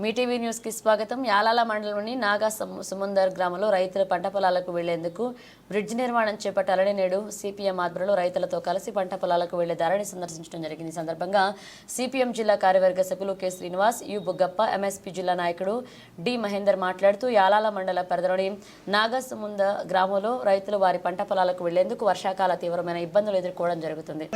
Mee TV news కి స్వాగతం. యాలాల మండలంలోని నాగా సుమందర్ గ్రామంలో రైతుల పంట పొలాలకు వెళ్లేందుకు బ్రిడ్జ్ నిర్మాణం చేపట్టాలని నేడు సిపిఎం ఆధ్వర్యంలో రైతులతో కలిసి పంట పొలాలకు వెళ్లే దారిని సందర్శించడం జరిగింది. ఈ సందర్భంగా సిపిఎం జిల్లా కార్యవర్గ సభ్యులు K Srinivas, you Buggappa, MSP జిల్లా నాయకుడు డి మహేందర్ మాట్లాడుతూ యాలాల మండల పరిధిలోని నాగా సుమంద గ్రామంలో రైతులు వారి పంట పొలాలకు వెళ్లేందుకు వర్షాకాల తీవ్రమైన ఇబ్బందులు ఎదుర్కోవడం జరుగుతుంది.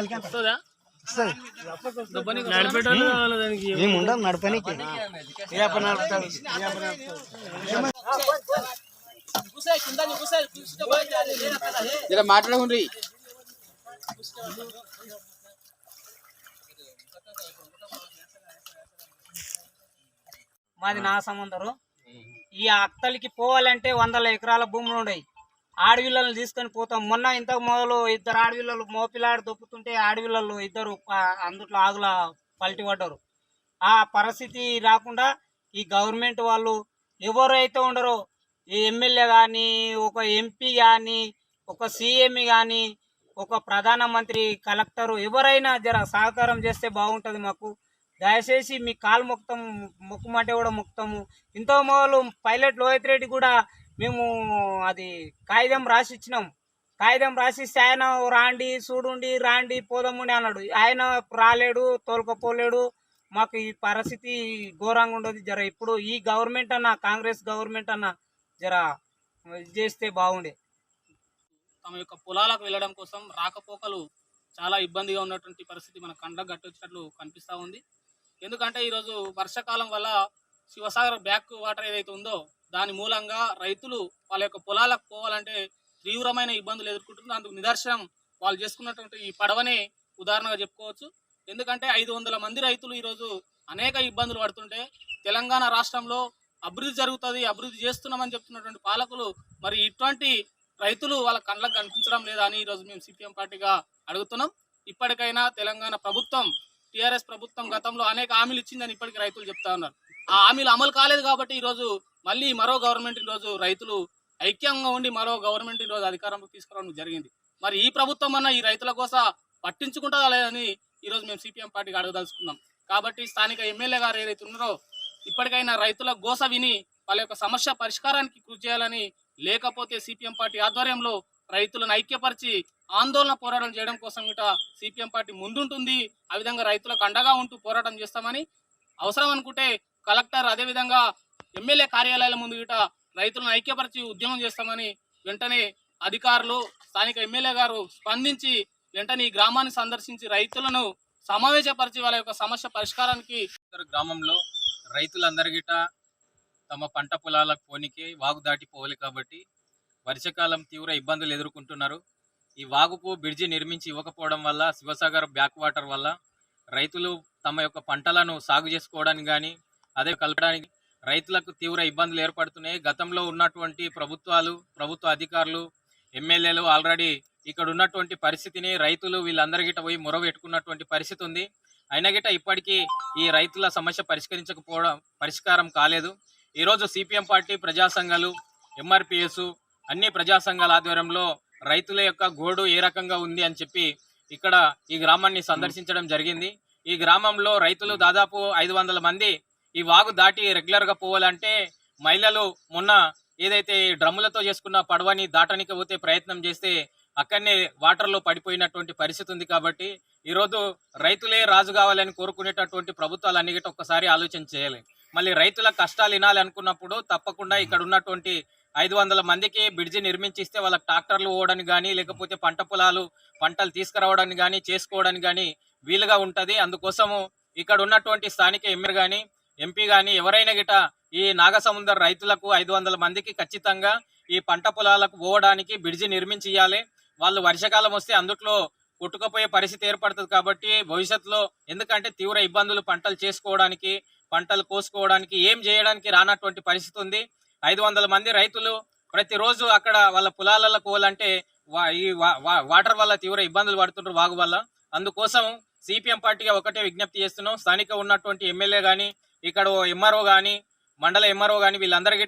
మాట్లాడుకుండ్రి. మాది నా సముందరు. ఈ అత్తలికి పోవాలంటే 100 ఎకరాల భూములు ఉన్నాయి. ఆడవిళ్ళను తీసుకొని పోతాం. మొన్న ఇంతకు మొదలు 2 ఆడవిళ్ళలు మోపిలాడి దొక్కుతుంటే ఆడవిళ్ళలు 2 అందుట్లో ఆగుల పల్టి పడ్డారు. ఆ పరిస్థితి రాకుండా ఈ గవర్నమెంట్ వాళ్ళు ఎవరైతే ఉండరో, ఈ ఎమ్మెల్యే కానీ, ఒక ఎంపీ కానీ, ఒక సీఎం కానీ, ఒక ప్రధానమంత్రి, కలెక్టరు ఎవరైనా జర సహకారం చేస్తే బాగుంటుంది. మాకు దయచేసి మీ కాలు మొక్కుమంటే కూడా మొక్కుతాము. ఇంతో మొదలు పైలట్ లోహిత్ రెడ్డి కూడా మేము అది కాగితం రాసిచ్చినాం. కాగితం రాసిస్తే ఆయన రాండి చూడుండి రాండి పోదాముండి అన్నాడు. ఆయన రాలేడు, తోలుకపోలేడు. మాకు ఈ పరిస్థితి ఘోరంగా ఉండదు. జర ఇప్పుడు ఈ గవర్నమెంట్ అన్న, కాంగ్రెస్ గవర్నమెంట్ అన్న జర ఇది చేస్తే బాగుండే. తమ యొక్క పొలాలకు వెళ్ళడం కోసం రాకపోకలు చాలా ఇబ్బందిగా ఉన్నటువంటి పరిస్థితి మన కండ్లకు గట్టొచ్చినట్లు కనిపిస్తూ ఉంది. ఎందుకంటే ఈరోజు వర్షాకాలం వల్ల శివసాగర్ బ్యాక్ వాటర్ ఏదైతే ఉందో దాని మూలంగా రైతులు వాళ్ళ యొక్క పొలాలకు పోవాలంటే తీవ్రమైన ఇబ్బందులు ఎదుర్కొంటున్నారు. అందుకు నిదర్శనం వాళ్ళు చేసుకున్నటువంటి ఈ పడవనే ఉదాహరణగా చెప్పుకోవచ్చు. ఎందుకంటే 500 మంది రైతులు ఈరోజు అనేక ఇబ్బందులు పడుతుంటే తెలంగాణ రాష్ట్రంలో అభివృద్ధి జరుగుతుంది, అభివృద్ధి చేస్తున్నామని చెప్తున్నటువంటి పాలకులు మరి ఇటువంటి రైతులు వాళ్ళ కళ్ళకు కనిపించడం లేదా అని ఈరోజు మేము సిపిఎం పార్టీగా అడుగుతున్నాం. ఇప్పటికైనా తెలంగాణ ప్రభుత్వం, టీఆర్ఎస్ ప్రభుత్వం గతంలో అనేక హామీలు ఇచ్చిందని ఇప్పటికీ రైతులు చెప్తా ఉన్నారు. ఆ హామీలు అమలు కాలేదు కాబట్టి ఈరోజు మళ్ళీ మరో గవర్నమెంట్ ఈరోజు రైతులు ఐక్యంగా ఉండి మరో గవర్నమెంట్ ఈరోజు అధికారంలోకి తీసుకురావడం జరిగింది. మరి ఈ ప్రభుత్వం అన్న ఈ రైతుల కోసం పట్టించుకుంటుందా లేదని ఈరోజు మేము సిపిఎం పార్టీకి అడగదలుచుకున్నాం. కాబట్టి స్థానిక ఎమ్మెల్యే గారు ఏదైతే ఉన్నారో ఇప్పటికైనా రైతుల గోస విని వాళ్ళ యొక్క సమస్య పరిష్కారానికి కృషి చేయాలని, లేకపోతే సిపిఎం పార్టీ ఆధ్వర్యంలో రైతులను ఐక్యపరిచి ఆందోళన పోరాటం చేయడం కోసం ఇట సిపిఎం పార్టీ ముందుంటుంది. ఆ విధంగా రైతులకు అండగా ఉంటూ పోరాటం చేస్తామని, అవసరం అనుకుంటే కలెక్టర్ అదేవిధంగా ఎమ్మెల్యే కార్యాలయాల ముందు ఇట రైతులను ఐక్యపరిచి ఉద్యమం చేస్తామని వెంటనే అధికారులు, స్థానిక ఎమ్మెల్యే గారు స్పందించి వెంటనే ఈ గ్రామాన్ని సందర్శించి రైతులను సమావేశపరిచి వాళ్ళ యొక్క సమస్య పరిష్కారానికి. గ్రామంలో రైతులందరిగిట తమ పంట పొలాలకు పోనీకే వాగు దాటి పోవాలి కాబట్టి వర్షాకాలం తీవ్ర ఇబ్బందులు ఎదుర్కొంటున్నారు. ఈ వాగుకు బ్రిడ్జి నిర్మించి ఇవ్వకపోవడం వల్ల, శివసాగర్ బ్యాక్ వాటర్ వల్ల రైతులు తమ యొక్క పంటలను సాగు చేసుకోవడానికి కానీ అదే కలపడానికి రైతులకు తీవ్ర ఇబ్బందులు ఏర్పడుతున్నాయి. గతంలో ఉన్నటువంటి ప్రభుత్వ అధికారులు, ఎమ్మెల్యేలు ఆల్రెడీ ఇక్కడ ఉన్నటువంటి పరిస్థితిని రైతులు వీళ్ళందరిగిట పోయి మొరబెట్టుకున్నటువంటి పరిస్థితి ఉంది. అయినా గిట ఇప్పటికీ ఈ రైతుల సమస్య పరిష్కారం కాలేదు. ఈరోజు సిపిఎం పార్టీ, ప్రజా సంఘాలు, ఎంఆర్పిఎస్ అన్ని ప్రజా సంఘాల ఆధ్వర్యంలో రైతుల యొక్క గోడు ఏ రకంగా ఉంది అని చెప్పి ఇక్కడ ఈ గ్రామాన్ని సందర్శించడం జరిగింది. ఈ గ్రామంలో రైతులు దాదాపు 500 మంది ఈ వాగు దాటి రెగ్యులర్గా పోవాలంటే మహిళలు మొన్న ఏదైతే డ్రమ్ములతో చేసుకున్న పడవని దాటనికి పోతే ప్రయత్నం చేస్తే అక్కడనే వాటర్లో పడిపోయినటువంటి పరిస్థితి ఉంది. కాబట్టి ఈరోజు రైతులే రాజు కావాలని కోరుకునేటటువంటి ప్రభుత్వాలు అన్ని గిట్ట ఒక్కసారి ఆలోచన చేయాలి. మళ్ళీ రైతుల కష్టాలు వినాలి అనుకున్నప్పుడు తప్పకుండా ఇక్కడ ఉన్నటువంటి 500 మందికి బ్రిడ్జి నిర్మించిస్తే వాళ్ళకి ట్రాక్టర్లు పోవడానికి కానీ, లేకపోతే పంటలు తీసుకురావడానికి కానీ, చేసుకోవడానికి కానీ వీలుగా ఉంటుంది. అందుకోసము ఇక్కడ ఉన్నటువంటి స్థానిక ఎమ్మెల్యే కానీ, ఎంపీ కానీ ఎవరైనా గిట ఈ నాగసముద్ర రైతులకు 500 మందికి ఖచ్చితంగా ఈ పంట పొలాలకు పోవడానికి బ్రిడ్జి నిర్మించి ఇవ్వాలి. వాళ్ళు వర్షాకాలం వస్తే అందుట్లో కొట్టుకుపోయే పరిస్థితి ఏర్పడుతుంది. కాబట్టి భవిష్యత్తులో ఎందుకంటే తీవ్ర ఇబ్బందులు పంటలు చేసుకోవడానికి, పంటలు కోసుకోవడానికి, ఏం చేయడానికి రానటువంటి పరిస్థితి ఉంది. 500 మంది రైతులు ప్రతిరోజు అక్కడ వాళ్ళ పొలాలకు పోవాలంటే ఈ వాటర్ వల్ల తీవ్ర ఇబ్బందులు పడుతుంటారు వాగు వల్ల. అందుకోసం సిపిఎం పార్టీగా ఒకటే విజ్ఞప్తి చేస్తున్నాం. స్థానిక ఉన్నటువంటి ఎమ్మెల్యే కానీ, ఇక్కడ ఎంఆర్ఓ కానీ, మండల ఎంఆర్ఓ కానీ వీళ్ళందరికీ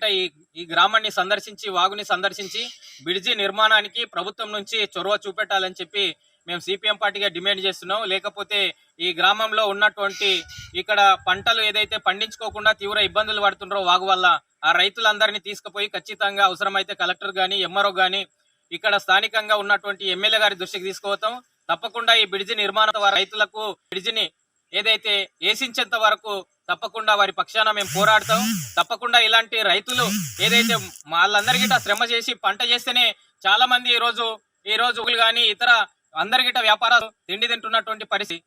ఈ గ్రామాన్ని సందర్శించి, వాగుని సందర్శించి బ్రిడ్జి నిర్మాణానికి ప్రభుత్వం నుంచి చొరవ చూపెట్టాలని చెప్పి మేము సిపిఎం పార్టీగా డిమాండ్ చేస్తున్నాం. లేకపోతే ఈ గ్రామంలో ఉన్నటువంటి ఇక్కడ పంటలు ఏదైతే పండించుకోకుండా తీవ్ర ఇబ్బందులు పడుతుండ్రో వాగు వల్ల ఆ రైతులందరినీ తీసుకుపోయి ఖచ్చితంగా అవసరమైతే కలెక్టర్ గాని ఎంఆర్ఓ గాని ఇక్కడ స్థానికంగా ఉన్నటువంటి ఎమ్మెల్యే గారి దృష్టికి తీసుకుపోతాం. తప్పకుండా ఈ బ్రిడ్జి నిర్మాణ రైతులకు బ్రిడ్జిని ఏదైతే వేసించేంత వరకు తప్పకుండా వారి పక్షాన మేము పోరాడతాం. తప్పకుండా ఇలాంటి రైతులు ఏదైతే వాళ్ళందరికీ శ్రమ చేసి పంట చేస్తేనే చాలా మంది ఈ రోజు కానీ ఇతర అందరికీ వ్యాపారాలు తిండి తింటున్నటువంటి పరిస్థితి.